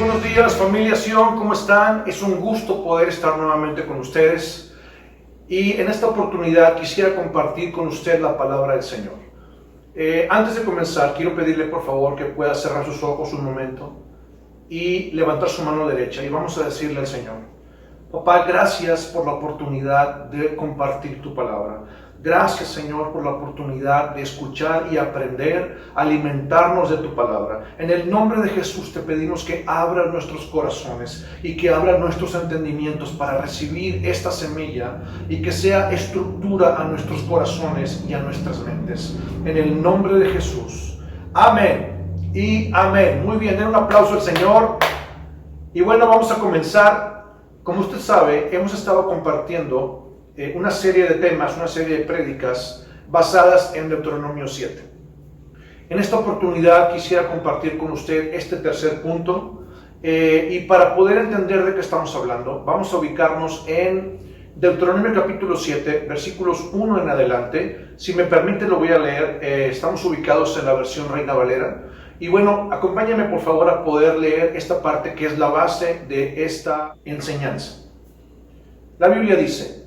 buenos días, familia Sion, ¿cómo están? Es un gusto poder estar nuevamente con ustedes y en esta oportunidad quisiera compartir con usted la palabra del Señor. Antes de comenzar, quiero pedirle por favor que pueda cerrar sus ojos un momento y levantar su mano derecha y vamos a decirle al Señor: Papá, gracias por la oportunidad de compartir tu palabra. Gracias, Señor, por la oportunidad de escuchar y aprender, alimentarnos de tu palabra. En el nombre de Jesús te pedimos que abra nuestros corazones y que abra nuestros entendimientos para recibir esta semilla y que sea estructura a nuestros corazones y a nuestras mentes. En el nombre de Jesús. Amén y amén. Muy bien, den un aplauso al Señor. Y bueno, vamos a comenzar. Como usted sabe, hemos estado compartiendo una serie de temas, una serie de prédicas basadas en Deuteronomio 7. En esta oportunidad quisiera compartir con usted este tercer punto y para poder entender de qué estamos hablando, vamos a ubicarnos en Deuteronomio capítulo 7, versículos 1 en adelante. Si me permite lo voy a leer, estamos ubicados en la versión Reina Valera. Y bueno, acompáñame por favor a poder leer esta parte que es la base de esta enseñanza. La Biblia dice: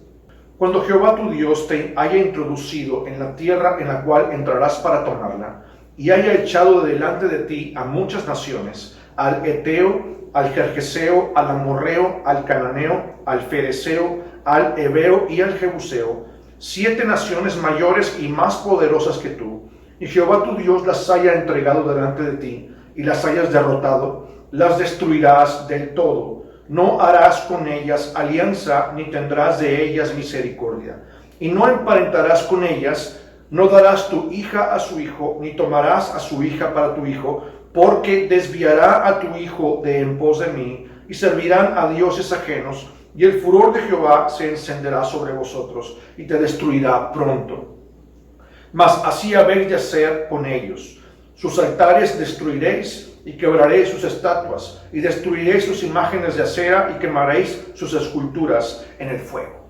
Cuando Jehová tu Dios te haya introducido en la tierra en la cual entrarás para tomarla, y haya echado de delante de ti a muchas naciones, al Eteo, al Gergeseo, al Amorreo, al Cananeo, al Fereceo, al Heveo y al Jebuseo, 7 naciones mayores y más poderosas que tú, y Jehová tu Dios las haya entregado delante de ti, y las hayas derrotado, las destruirás del todo. No harás con ellas alianza, ni tendrás de ellas misericordia. Y no emparentarás con ellas, no darás tu hija a su hijo, ni tomarás a su hija para tu hijo, porque desviará a tu hijo de en pos de mí, y servirán a dioses ajenos, y el furor de Jehová se encenderá sobre vosotros, y te destruirá pronto. Mas así habéis de hacer con ellos. Sus altares destruiréis, y quebraréis sus estatuas, y destruiréis sus imágenes de acera, y quemaréis sus esculturas en el fuego.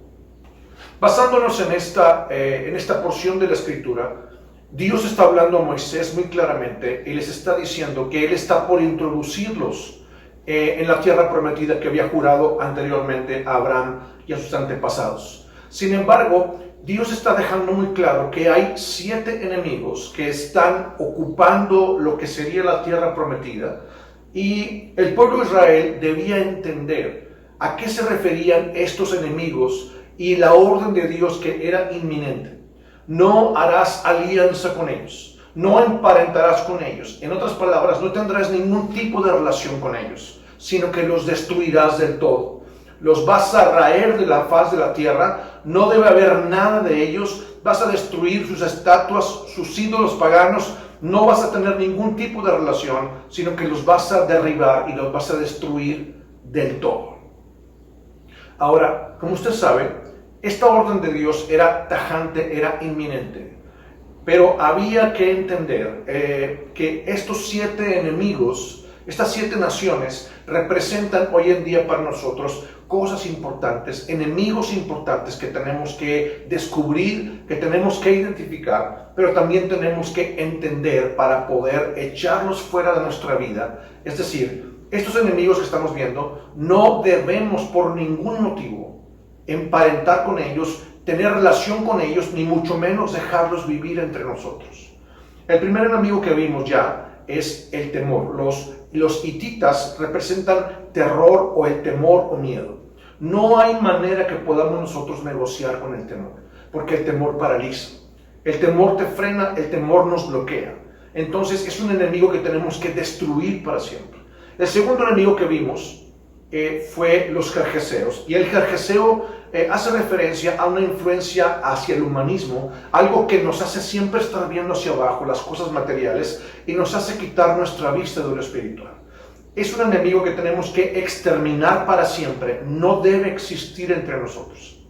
Basándonos en esta porción de la Escritura, Dios está hablando a Moisés muy claramente, y les está diciendo que Él está por introducirlos en la tierra prometida que había jurado anteriormente a Abraham y a sus antepasados. Sin embargo, Dios está dejando muy claro que hay 7 enemigos que están ocupando lo que sería la tierra prometida, y el pueblo de Israel debía entender a qué se referían estos enemigos y la orden de Dios que era inminente. No harás alianza con ellos, no emparentarás con ellos. En otras palabras, no tendrás ningún tipo de relación con ellos, sino que los destruirás del todo. Los vas a raer de la faz de la tierra, no debe haber nada de ellos, vas a destruir sus estatuas, sus ídolos paganos, no vas a tener ningún tipo de relación, sino que los vas a derribar y los vas a destruir del todo. Ahora, como usted sabe, esta orden de Dios era tajante, era inminente, pero había que entender que estos 7 enemigos, estas 7 naciones, representan hoy en día para nosotros cosas importantes, enemigos importantes que tenemos que descubrir, que tenemos que identificar, pero también tenemos que entender para poder echarlos fuera de nuestra vida. Es decir, estos enemigos que estamos viendo, no debemos por ningún motivo emparentar con ellos, tener relación con ellos, ni mucho menos dejarlos vivir entre nosotros. El primer enemigo que vimos ya es el temor. Los hititas representan terror o el temor o miedo. No hay manera que podamos nosotros negociar con el temor, porque el temor paraliza, el temor te frena, el temor nos bloquea. Entonces es un enemigo que tenemos que destruir para siempre. El segundo enemigo que vimos fue los gergeseos, y el gergeseo hace referencia a una influencia hacia el humanismo, algo que nos hace siempre estar viendo hacia abajo las cosas materiales y nos hace quitar nuestra vista de lo espiritual. Es un enemigo que tenemos que exterminar para siempre, no debe existir entre nosotros.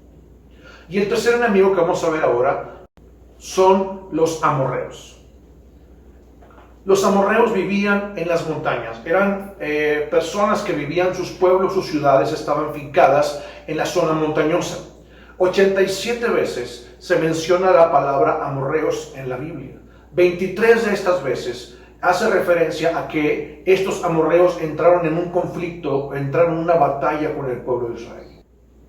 Y el tercer enemigo que vamos a ver ahora son los amorreos. Los amorreos vivían en las montañas, eran personas que vivían, sus pueblos, sus ciudades estaban fincadas en la zona montañosa. 87 veces se menciona la palabra amorreos en la Biblia. 23 de estas veces hace referencia a que estos amorreos entraron en un conflicto, entraron en una batalla con el pueblo de Israel.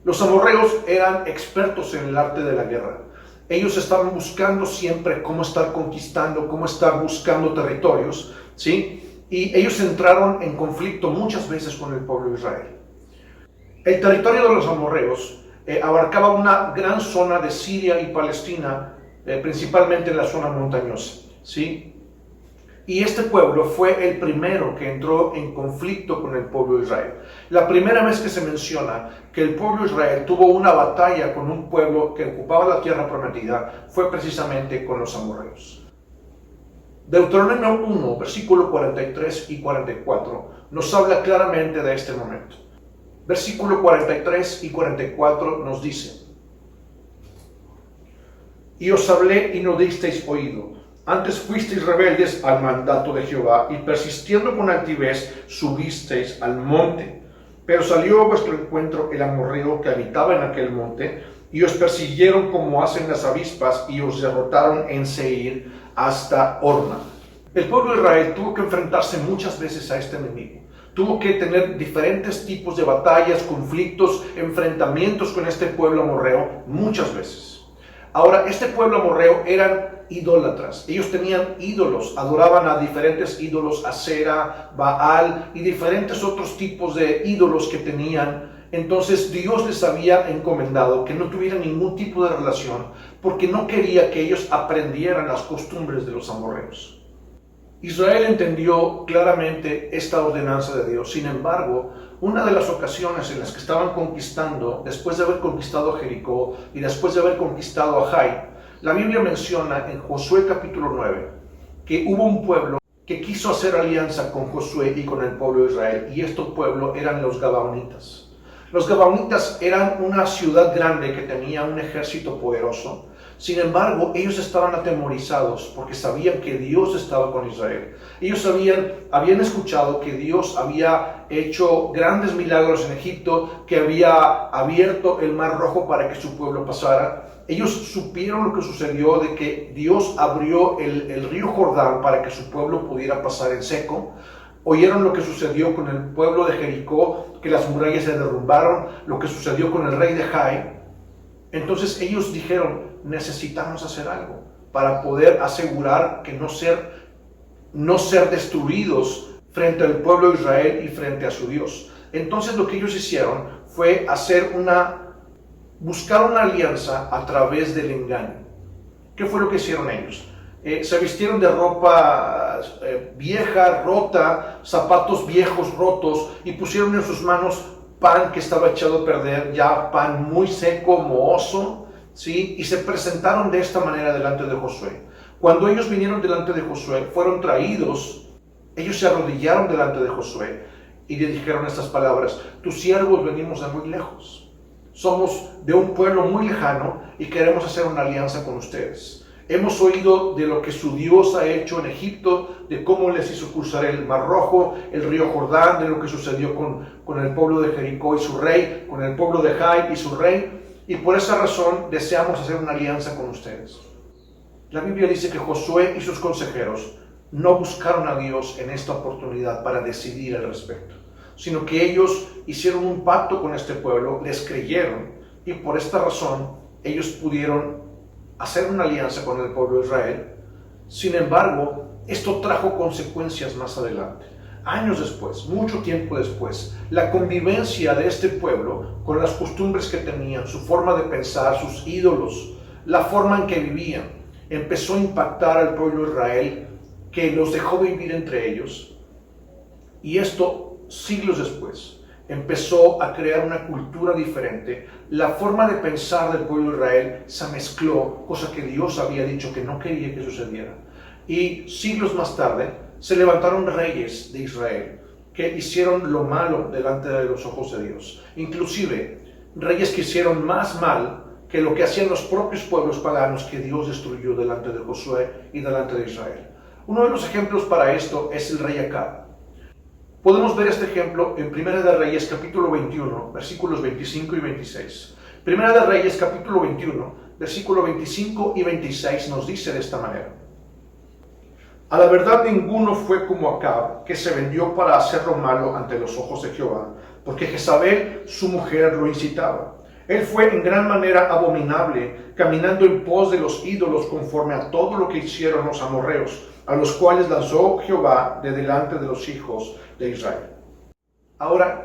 Los amorreos eran expertos en el arte de la guerra. Ellos estaban buscando siempre cómo estar conquistando, cómo estar buscando territorios, ¿sí? Y ellos entraron en conflicto muchas veces con el pueblo de Israel. El territorio de los amorreos abarcaba una gran zona de Siria y Palestina, principalmente en la zona montañosa, ¿sí? Y este pueblo fue el primero que entró en conflicto con el pueblo de Israel. La primera vez que se menciona que el pueblo de Israel tuvo una batalla con un pueblo que ocupaba la tierra prometida fue precisamente con los amorreos. Deuteronomio 1, versículo 43 y 44 nos habla claramente de este momento. Versículo 43 y 44 nos dice: Y os hablé y no disteis oído. Antes fuisteis rebeldes al mandato de Jehová, y persistiendo con altivez subisteis al monte. Pero salió a vuestro encuentro el amorreo que habitaba en aquel monte, y os persiguieron como hacen las avispas, y os derrotaron en Seir hasta Orna. El pueblo de Israel tuvo que enfrentarse muchas veces a este enemigo. Tuvo que tener diferentes tipos de batallas, conflictos, enfrentamientos con este pueblo amorreo muchas veces. Ahora, este pueblo amorreo eran idólatras. Ellos tenían ídolos, adoraban a diferentes ídolos, Asera, Baal y diferentes otros tipos de ídolos que tenían. Entonces Dios les había encomendado que no tuvieran ningún tipo de relación porque no quería que ellos aprendieran las costumbres de los amorreos. Israel entendió claramente esta ordenanza de Dios. Sin embargo, una de las ocasiones en las que estaban conquistando, después de haber conquistado a Jericó y después de haber conquistado a Jai, la Biblia menciona en Josué capítulo 9 que hubo un pueblo que quiso hacer alianza con Josué y con el pueblo de Israel, y este pueblo eran los Gabaonitas. Los Gabaonitas eran una ciudad grande que tenía un ejército poderoso. Sin embargo, ellos estaban atemorizados porque sabían que Dios estaba con Israel. Ellos habían escuchado que Dios había hecho grandes milagros en Egipto, que había abierto el Mar Rojo para que su pueblo pasara. Ellos supieron lo que sucedió, de que Dios abrió el río Jordán para que su pueblo pudiera pasar en seco. Oyeron lo que sucedió con el pueblo de Jericó, que las murallas se derrumbaron, lo que sucedió con el rey de Jai. Entonces ellos dijeron: necesitamos hacer algo para poder asegurar que no ser destruidos frente al pueblo de Israel y frente a su Dios. Entonces lo que ellos hicieron fue buscar una alianza a través del engaño. ¿Qué fue lo que hicieron ellos? Se vistieron de ropa vieja, rota, zapatos viejos, rotos, y pusieron en sus manos pan que estaba echado a perder, ya pan muy seco, mohoso, ¿sí? Y se presentaron de esta manera delante de Josué. Cuando ellos vinieron delante de Josué, fueron traídos, ellos se arrodillaron delante de Josué y le dijeron estas palabras: tus siervos venimos de muy lejos, somos de un pueblo muy lejano y queremos hacer una alianza con ustedes. Hemos oído de lo que su Dios ha hecho en Egipto, de cómo les hizo cruzar el Mar Rojo, el río Jordán, de lo que sucedió con el pueblo de Jericó y su rey, con el pueblo de Jai y su rey, y por esa razón deseamos hacer una alianza con ustedes. La Biblia dice que Josué y sus consejeros no buscaron a Dios en esta oportunidad para decidir al respecto, sino que ellos hicieron un pacto con este pueblo, les creyeron, y por esta razón ellos pudieron hacer una alianza con el pueblo de Israel. Sin embargo, esto trajo consecuencias más adelante. Años después, mucho tiempo después, la convivencia de este pueblo con las costumbres que tenían, su forma de pensar, sus ídolos, la forma en que vivían, empezó a impactar al pueblo de Israel, que los dejó vivir entre ellos. Y esto, siglos después, empezó a crear una cultura diferente. La forma de pensar del pueblo de Israel se mezcló, cosa que Dios había dicho que no quería que sucediera. Y siglos más tarde se levantaron reyes de Israel que hicieron lo malo delante de los ojos de Dios. Inclusive reyes que hicieron más mal que lo que hacían los propios pueblos paganos que Dios destruyó delante de Josué y delante de Israel. Uno de los ejemplos para esto es el rey Acab. Podemos ver este ejemplo en Primera de Reyes capítulo 21, versículos 25 y 26. Primera de Reyes capítulo 21, versículo 25 y 26 nos dice de esta manera: A la verdad ninguno fue como Acab, que se vendió para hacer lo malo ante los ojos de Jehová, porque Jezabel, su mujer, lo incitaba. Él fue en gran manera abominable, caminando en pos de los ídolos conforme a todo lo que hicieron los amorreos, a los cuales lanzó Jehová de delante de los hijos de Israel. Ahora,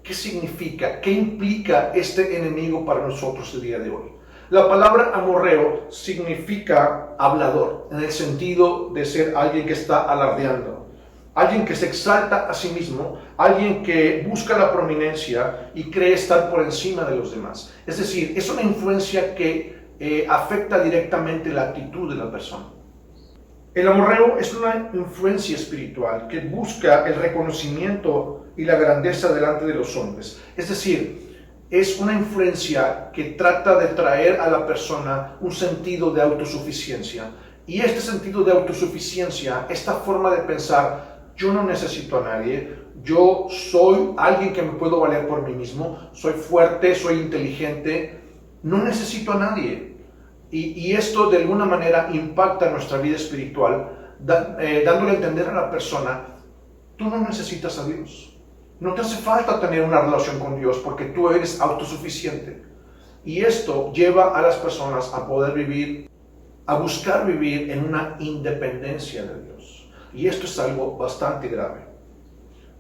¿qué significa? ¿Qué implica este enemigo para nosotros el día de hoy? La palabra amorreo significa hablador, en el sentido de ser alguien que está alardeando, alguien que se exalta a sí mismo, alguien que busca la prominencia y cree estar por encima de los demás. Es decir, es una influencia que afecta directamente la actitud de la persona. El amorreo es una influencia espiritual que busca el reconocimiento y la grandeza delante de los hombres. Es decir, es una influencia que trata de traer a la persona un sentido de autosuficiencia. Y este sentido de autosuficiencia, esta forma de pensar, yo no necesito a nadie, yo soy alguien que me puedo valer por mí mismo, soy fuerte, soy inteligente, no necesito a nadie. Y esto de alguna manera impacta nuestra vida espiritual, dándole a entender a la persona, tú no necesitas a Dios. No te hace falta tener una relación con Dios porque tú eres autosuficiente. Y esto lleva a las personas a poder vivir, a buscar vivir en una independencia de Dios. Y esto es algo bastante grave.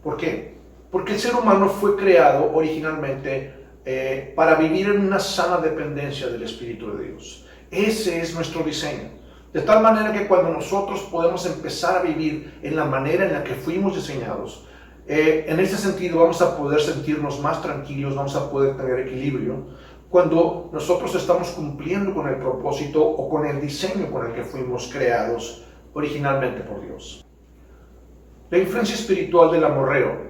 ¿Por qué? Porque el ser humano fue creado originalmente para vivir en una sana dependencia del Espíritu de Dios. Ese es nuestro diseño. De tal manera que cuando nosotros podemos empezar a vivir en la manera en la que fuimos diseñados, en ese sentido vamos a poder sentirnos más tranquilos, vamos a poder tener equilibrio cuando nosotros estamos cumpliendo con el propósito o con el diseño con el que fuimos creados originalmente por Dios. La influencia espiritual del amorreo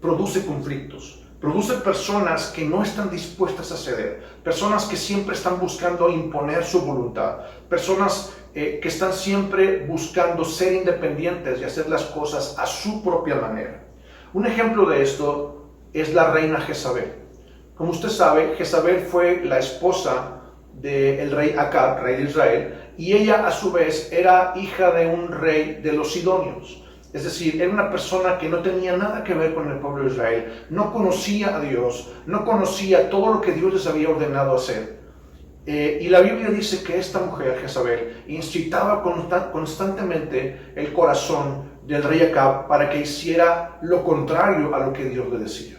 produce conflictos, produce personas que no están dispuestas a ceder, personas que siempre están buscando imponer su voluntad, personas que están siempre buscando ser independientes y hacer las cosas a su propia manera. Un ejemplo de esto es la reina Jezabel. Como usted sabe, Jezabel fue la esposa del rey Acab, rey de Israel, y ella a su vez era hija de un rey de los sidonios. Es decir, era una persona que no tenía nada que ver con el pueblo de Israel, no conocía a Dios, no conocía todo lo que Dios les había ordenado hacer. Y la Biblia dice que esta mujer, Jezabel, incitaba constantemente el corazón del rey Acab para que hiciera lo contrario a lo que Dios le decía.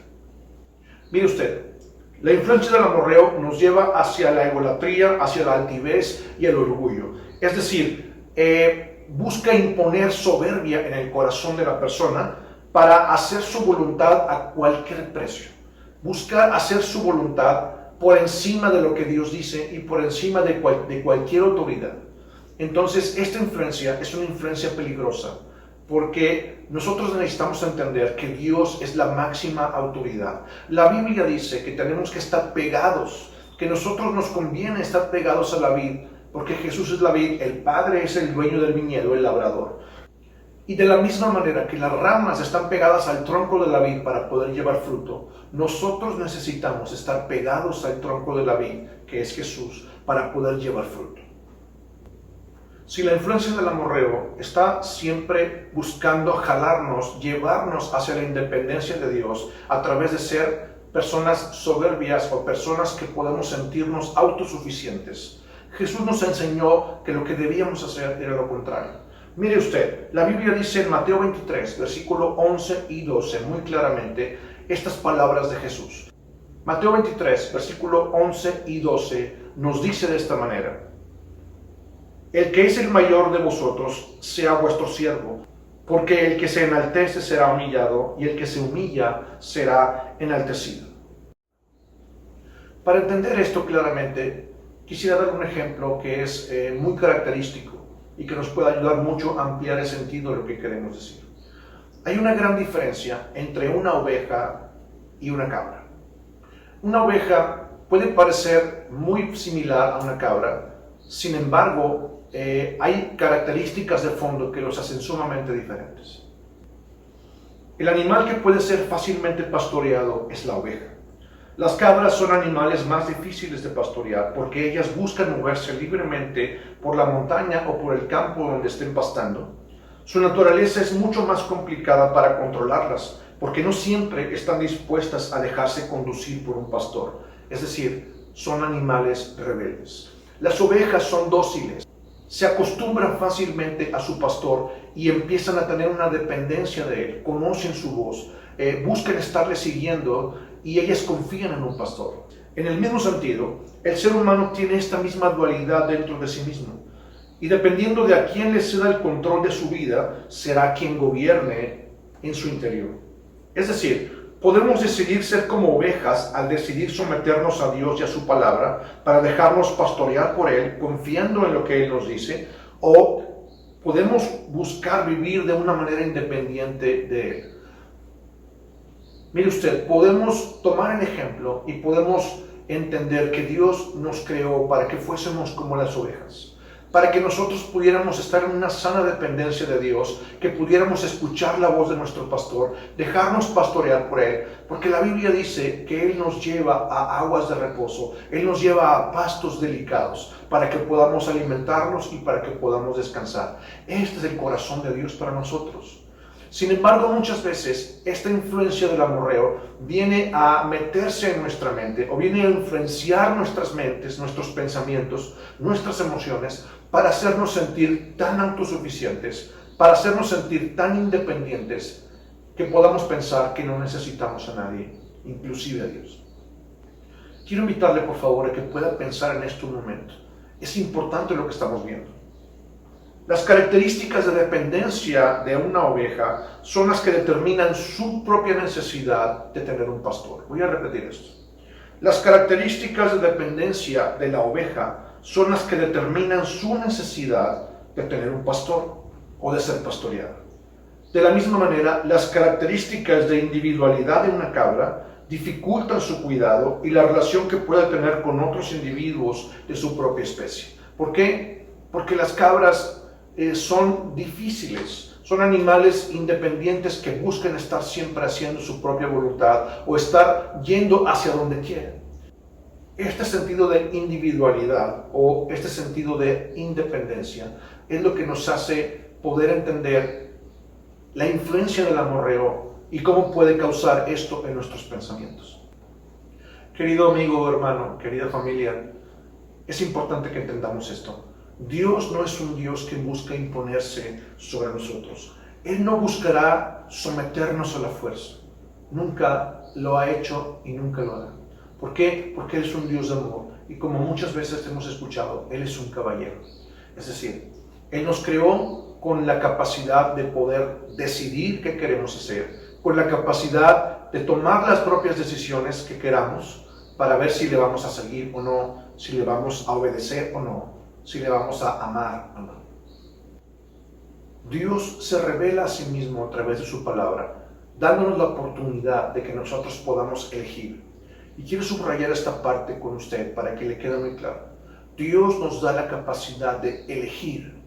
Mire usted, la influencia del amorreo nos lleva hacia la egolatría, hacia la altivez y el orgullo. Es decir, busca imponer soberbia en el corazón de la persona para hacer su voluntad a cualquier precio. Busca hacer su voluntad por encima de lo que Dios dice y por encima de cualquier autoridad. Entonces, esta influencia es una influencia peligrosa, porque nosotros necesitamos entender que Dios es la máxima autoridad. La Biblia dice que tenemos que estar pegados, que nosotros nos conviene estar pegados a la vid, porque Jesús es la vid, el Padre es el dueño del viñedo, el labrador. Y de la misma manera que las ramas están pegadas al tronco de la vid para poder llevar fruto, nosotros necesitamos estar pegados al tronco de la vid, que es Jesús, para poder llevar fruto. Si la influencia del amorreo está siempre buscando jalarnos, llevarnos hacia la independencia de Dios a través de ser personas soberbias o personas que podemos sentirnos autosuficientes, Jesús nos enseñó que lo que debíamos hacer era lo contrario. Mire usted, la Biblia dice en Mateo 23, versículo 11 y 12, muy claramente, estas palabras de Jesús. Mateo 23, versículo 11 y 12, nos dice de esta manera: el que es el mayor de vosotros sea vuestro siervo, porque el que se enaltece será humillado, y el que se humilla será enaltecido. Para entender esto claramente, quisiera dar un ejemplo que es muy característico y que nos puede ayudar mucho a ampliar el sentido de lo que queremos decir. Hay una gran diferencia entre una oveja y una cabra. Una oveja puede parecer muy similar a una cabra, sin embargo, hay características de fondo que los hacen sumamente diferentes. El animal que puede ser fácilmente pastoreado es la oveja. Las cabras son animales más difíciles de pastorear porque ellas buscan moverse libremente por la montaña o por el campo donde estén pastando. Su naturaleza es mucho más complicada para controlarlas, porque no siempre están dispuestas a dejarse conducir por un pastor. Es decir, son animales rebeldes. Las ovejas son dóciles, se acostumbran fácilmente a su pastor y empiezan a tener una dependencia de él, conocen su voz, buscan estarle siguiendo y ellas confían en un pastor. En el mismo sentido, el ser humano tiene esta misma dualidad dentro de sí mismo. Y dependiendo de a quién le ceda el control de su vida, será quien gobierne en su interior. Es decir, podemos decidir ser como ovejas al decidir someternos a Dios y a su palabra para dejarnos pastorear por Él, confiando en lo que Él nos dice, o podemos buscar vivir de una manera independiente de Él. Mire usted, podemos tomar el ejemplo y podemos entender que Dios nos creó para que fuésemos como las ovejas, para que nosotros pudiéramos estar en una sana dependencia de Dios, que pudiéramos escuchar la voz de nuestro pastor, dejarnos pastorear por Él, porque la Biblia dice que Él nos lleva a aguas de reposo, Él nos lleva a pastos delicados, para que podamos alimentarnos y para que podamos descansar. Este es el corazón de Dios para nosotros. Sin embargo, muchas veces esta influencia del amorreo viene a meterse en nuestra mente o viene a influenciar nuestras mentes, nuestros pensamientos, nuestras emociones para hacernos sentir tan autosuficientes, para hacernos sentir tan independientes que podamos pensar que no necesitamos a nadie, inclusive a Dios. Quiero invitarle por favor a que pueda pensar en esto un momento. Es importante lo que estamos viendo. Las características de dependencia de una oveja son las que determinan su propia necesidad de tener un pastor. Voy a repetir esto. Las características de dependencia de la oveja son las que determinan su necesidad de tener un pastor o de ser pastoreada. De la misma manera, las características de individualidad de una cabra dificultan su cuidado y la relación que puede tener con otros individuos de su propia especie. ¿Por qué? Porque las cabras son difíciles, son animales independientes que buscan estar siempre haciendo su propia voluntad o estar yendo hacia donde quieren. Este sentido de individualidad o este sentido de independencia es lo que nos hace poder entender la influencia del amorreo y cómo puede causar esto en nuestros pensamientos. Querido amigo, hermano, querida familia, es importante que entendamos esto. Dios no es un Dios que busca imponerse sobre nosotros. Él no buscará someternos a la fuerza. Nunca lo ha hecho y nunca lo hará. ¿Por qué? Porque Él es un Dios de amor. Y como muchas veces hemos escuchado, Él es un caballero. Es decir, Él nos creó con la capacidad de poder decidir qué queremos hacer, con la capacidad de tomar las propias decisiones que queramos para ver si le vamos a seguir o no, si le vamos a obedecer o no, si le vamos a amar o no. Dios se revela a sí mismo a través de su palabra, dándonos la oportunidad de que nosotros podamos elegir. Y quiero subrayar esta parte con usted para que le quede muy claro. Dios nos da la capacidad de elegir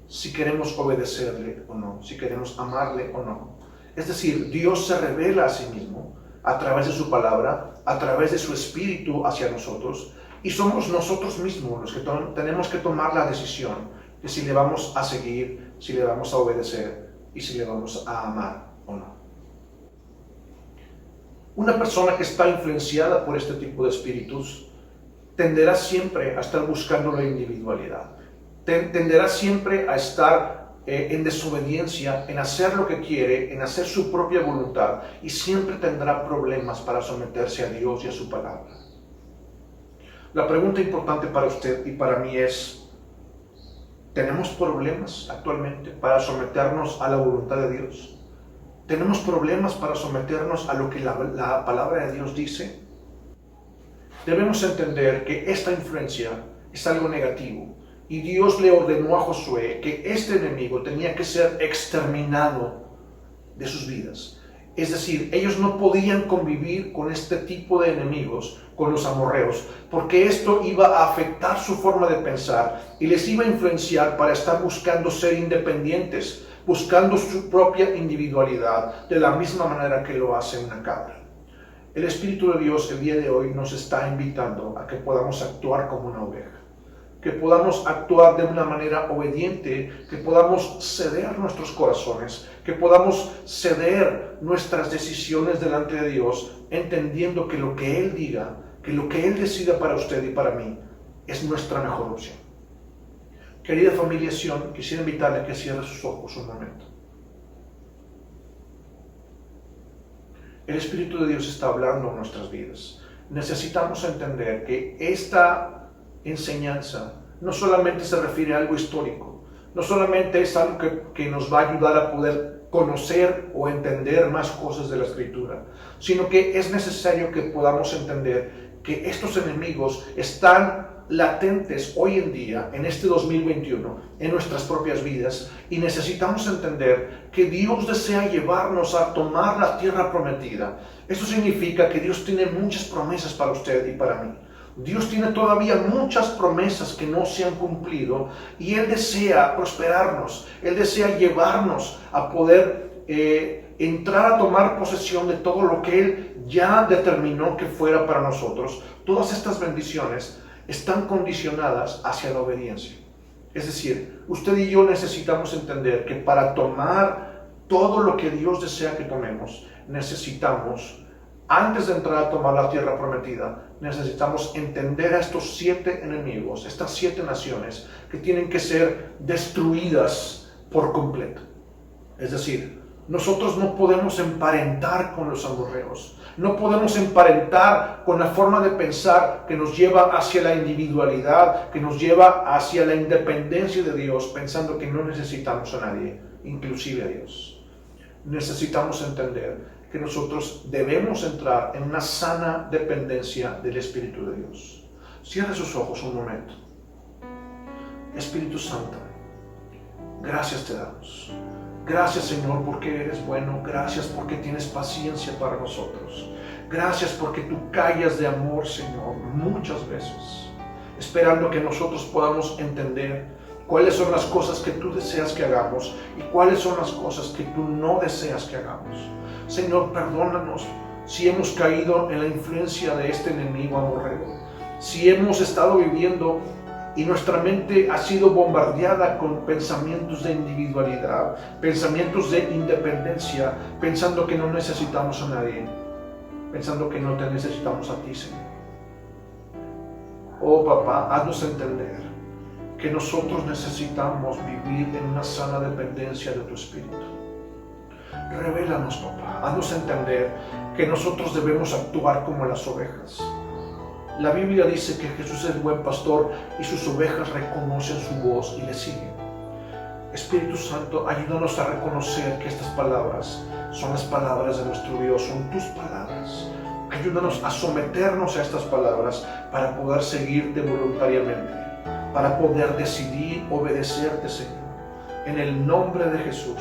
si queremos obedecerle o no, si queremos amarle o no. Es decir, Dios se revela a sí mismo a través de su palabra, a través de su espíritu hacia nosotros, y somos nosotros mismos los que tenemos que tomar la decisión de si le vamos a seguir, si le vamos a obedecer y si le vamos a amar o no. Una persona que está influenciada por este tipo de espíritus tenderá siempre a estar buscando la individualidad, tenderá siempre a estar en desobediencia, en hacer lo que quiere, en hacer su propia voluntad, y siempre tendrá problemas para someterse a Dios y a su palabra. La pregunta importante para usted y para mí es, ¿tenemos problemas actualmente para someternos a la voluntad de Dios? ¿Tenemos problemas para someternos a lo que la palabra de Dios dice? Debemos entender que esta influencia es algo negativo y Dios le ordenó a Josué que este enemigo tenía que ser exterminado de sus vidas. Es decir, ellos no podían convivir con este tipo de enemigos, con los amorreos, porque esto iba a afectar su forma de pensar y les iba a influenciar para estar buscando ser independientes, buscando su propia individualidad, de la misma manera que lo hace una cabra. El Espíritu de Dios el día de hoy nos está invitando a que podamos actuar como una oveja. que podamos actuar de una manera obediente, que podamos ceder nuestros corazones, que podamos ceder nuestras decisiones delante de Dios, entendiendo que lo que Él diga, que lo que Él decida para usted y para mí, es nuestra mejor opción. Querida familia Sion, quisiera invitarle a que cierre sus ojos un momento. El Espíritu de Dios está hablando en nuestras vidas. Necesitamos entender que esta enseñanza no solamente se refiere a algo histórico, no solamente es algo que nos va a ayudar a poder conocer o entender más cosas de la Escritura, sino que es necesario que podamos entender que estos enemigos están latentes hoy en día, en este 2021, en nuestras propias vidas, y necesitamos entender que Dios desea llevarnos a tomar la tierra prometida. Eso significa que Dios tiene muchas promesas para usted y para mí. Dios tiene todavía muchas promesas que no se han cumplido y Él desea prosperarnos, Él desea llevarnos a poder entrar a tomar posesión de todo lo que Él ya determinó que fuera para nosotros. Todas estas bendiciones están condicionadas hacia la obediencia. Es decir, usted y yo necesitamos entender que para tomar todo lo que Dios desea que tomemos, necesitamos, antes de entrar a tomar la tierra prometida, necesitamos entender a estos 7 enemigos, estas 7 naciones que tienen que ser destruidas por completo. Es decir, nosotros no podemos emparentar con los amorreos, no podemos emparentar con la forma de pensar que nos lleva hacia la individualidad, que nos lleva hacia la independencia de Dios, pensando que no necesitamos a nadie, inclusive a Dios. Necesitamos entender que nosotros debemos entrar en una sana dependencia del Espíritu de Dios. Cierre sus ojos un momento. Espíritu Santo, gracias te damos. Gracias, Señor, porque eres bueno. Gracias porque tienes paciencia para nosotros. Gracias porque tú callas de amor, Señor, muchas veces, esperando que nosotros podamos entender cuáles son las cosas que tú deseas que hagamos y cuáles son las cosas que tú no deseas que hagamos. Señor, perdónanos si hemos caído en la influencia de este enemigo amorreo, si hemos estado viviendo y nuestra mente ha sido bombardeada con pensamientos de individualidad, pensamientos de independencia, pensando que no necesitamos a nadie, pensando que no te necesitamos a ti, Señor. Oh Papá, haznos entender que nosotros necesitamos vivir en una sana dependencia de tu Espíritu. Revélanos, Papá, haznos entender que nosotros debemos actuar como las ovejas. La Biblia dice que Jesús es el buen pastor y sus ovejas reconocen su voz y le siguen. Espíritu Santo, ayúdanos a reconocer que estas palabras son las palabras de nuestro Dios, son tus palabras. Ayúdanos a someternos a estas palabras para poder seguirte voluntariamente, para poder decidir obedecerte, Señor. En el nombre de Jesús,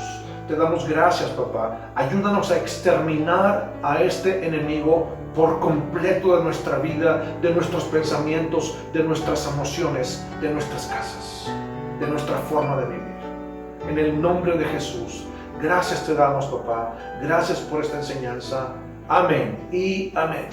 te damos gracias, papá. Ayúdanos a exterminar a este enemigo por completo de nuestra vida, de nuestros pensamientos, de nuestras emociones, de nuestras casas, de nuestra forma de vivir. En el nombre de Jesús, gracias te damos, papá. Gracias por esta enseñanza. Amén y amén.